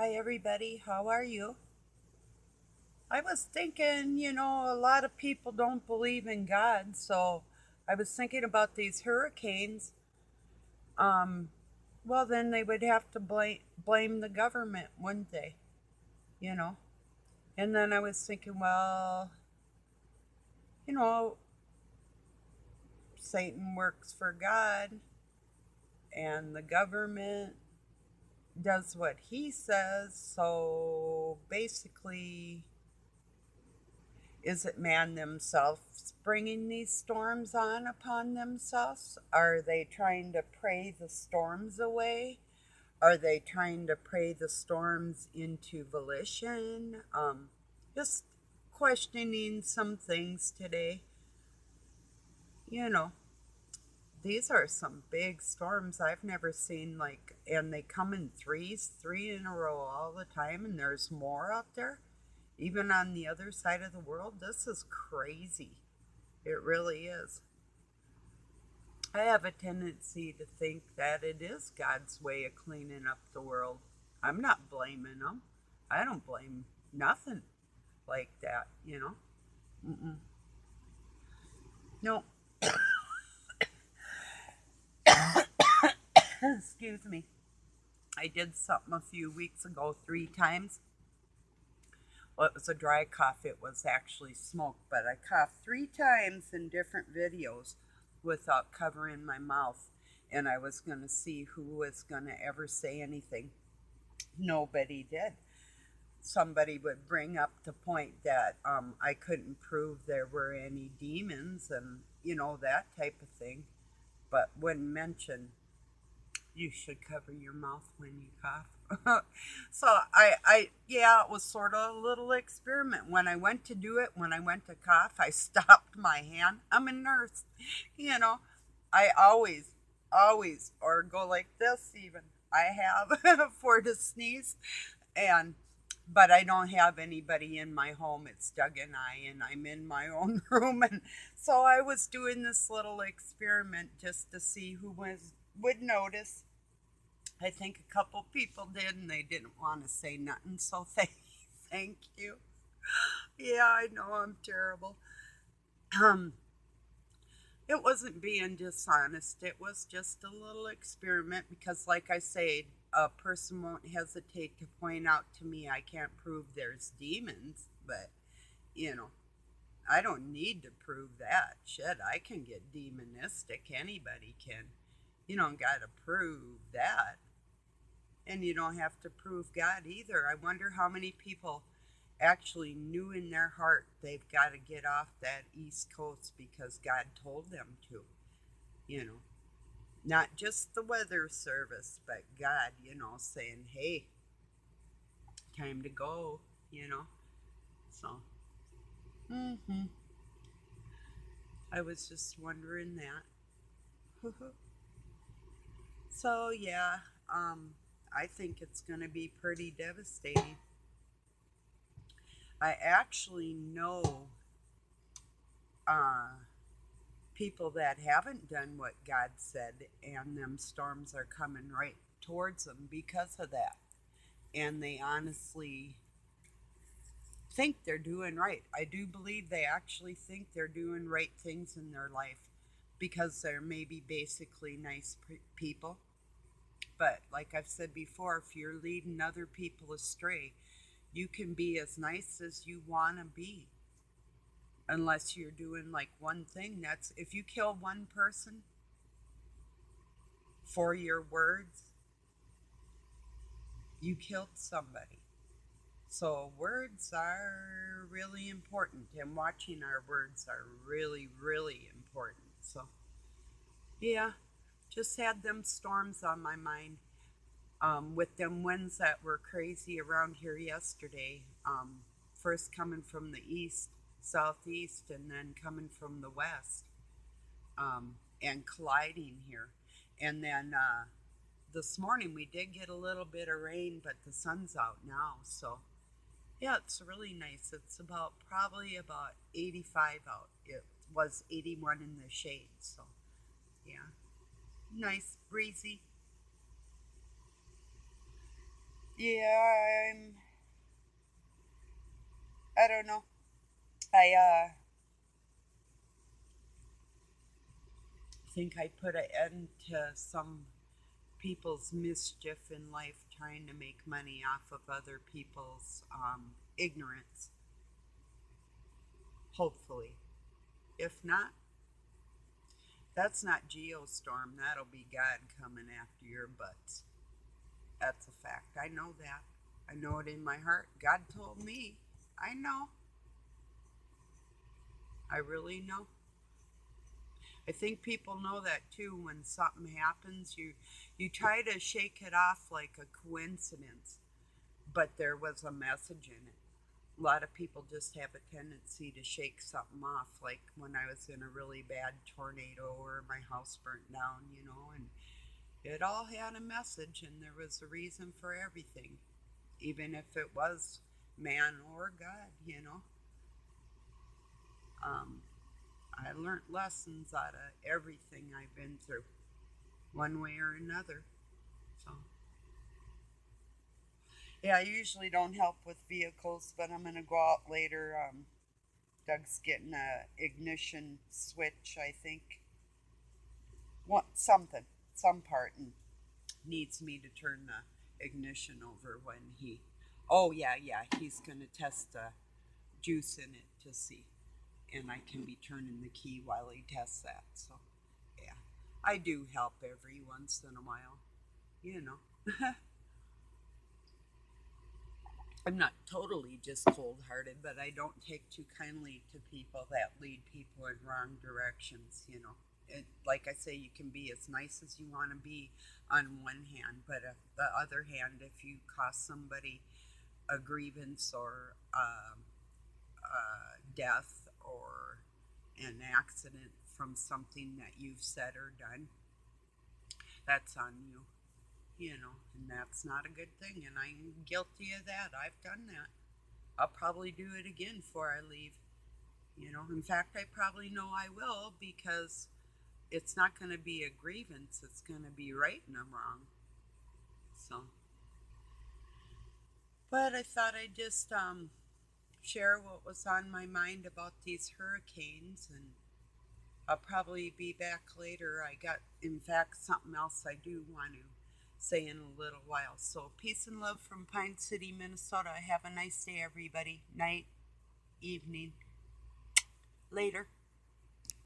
Hi, everybody. How are you? I was thinking, a lot of people don't believe in God, so I was thinking about these hurricanes. Um, well, then they would have to blame the government, wouldn't they? You know? And then I was thinking, well, you know, Satan works for God, and the government does what he says, so basically, is it man themselves bringing these storms on upon themselves? Are they trying to pray the storms away? Are they trying to pray the storms into volition? Just questioning some things today. You know, these are some big storms I've never seen, and they come in threes, three in a row all the time, and there's more out there, even on the other side of the world. This is crazy. It really is. I have a tendency to think that it is God's way of cleaning up the world. I'm not blaming them. I don't blame nothing like that. Mm-mm. No, excuse me. I did something a few weeks ago 3 times. Well, it was a dry cough. It was actually smoke, but I coughed 3 times in different videos without covering my mouth. And I was going to see who was going to ever say anything. Nobody did. Somebody would bring up the point that I couldn't prove there were any demons and, that type of thing, but wouldn't mention you should cover your mouth when you cough. So yeah, it was sort of a little experiment. When I went to do it, when I went to cough, I stopped my hand. I'm a nurse, you know. I always, or go like this even. I have for to sneeze, and but I don't have anybody in my home. It's Doug and I'm in my own room, and so I was doing this little experiment just to see who would notice. I think a couple people did, and they didn't want to say nothing. So thank you. Yeah, I know I'm terrible. Um, it wasn't being dishonest. It was just a little experiment because, like I said, a person won't hesitate to point out to me I can't prove there's demons, but you know, I don't need to prove that. Shit, I can get demonistic. Anybody can. You don't got to prove that. And you don't have to prove God either. I wonder how many people actually knew in their heart they've got to get off that East Coast because God told them to. You know, not just the weather service, but God, saying, hey, time to go, you know. So, hmm I was just wondering that. So, yeah, um, I think it's going to be pretty devastating. I actually know uh, people that haven't done what God said, and them storms are coming right towards them because of that. And they honestly think they're doing right. I do believe they actually think they're doing right things in their life because they're maybe basically nice people. But like I've said before, if you're leading other people astray, you can be as nice as you want to be unless you're doing like one thing. That's if you kill one person for your words, you killed somebody. So words are really important, and watching our words are really, really important. So yeah, just had them storms on my mind. With them winds that were crazy around here yesterday. First coming from the east, southeast, and then coming from the west, and colliding here. And then this morning we did get a little bit of rain, but the sun's out now, so yeah, it's really nice. It's probably about 85 out. It was 81 in the shade, so yeah, nice, breezy. Yeah, I don't know. I think I put an end to some people's mischief in life trying to make money off of other people's ignorance, hopefully. If not, that's not Geostorm. That'll be God coming after your butts. That's a fact. I know that. I know it in my heart. God told me. I know. I really know. I think people know that too. When something happens, you try to shake it off like a coincidence, but there was a message in it. A lot of people just have a tendency to shake something off, like when I was in a really bad tornado or my house burnt down, and it all had a message and there was a reason for everything, even if it was man or God. Um, I learned lessons out of everything I've been through, one way or another. So, yeah, I usually don't help with vehicles, but I'm going to go out later. Doug's getting a ignition switch, I think. What something, some part, and needs me to turn the ignition over when he. Oh yeah, he's gonna test the juice in it to see, and I can be turning the key while he tests that. So yeah, I do help every once in a while, you know. I'm not totally just cold hearted, but I don't take too kindly to people that lead people in wrong directions. Like I say, you can be as nice as you want to be on one hand, but on the other hand, if you cost somebody a grievance or death or an accident from something that you've said or done, that's on you, and that's not a good thing. And I'm guilty of that. I've done that. I'll probably do it again before I leave. In fact, I probably know I will because it's not going to be a grievance, it's going to be righting them wrong. So, but I thought I'd just share what was on my mind about these hurricanes, and I'll probably be back later. I got, in fact, something else I do want to say in a little while. So, peace and love from Pine City, Minnesota. Have a nice day, everybody. Night, evening, later.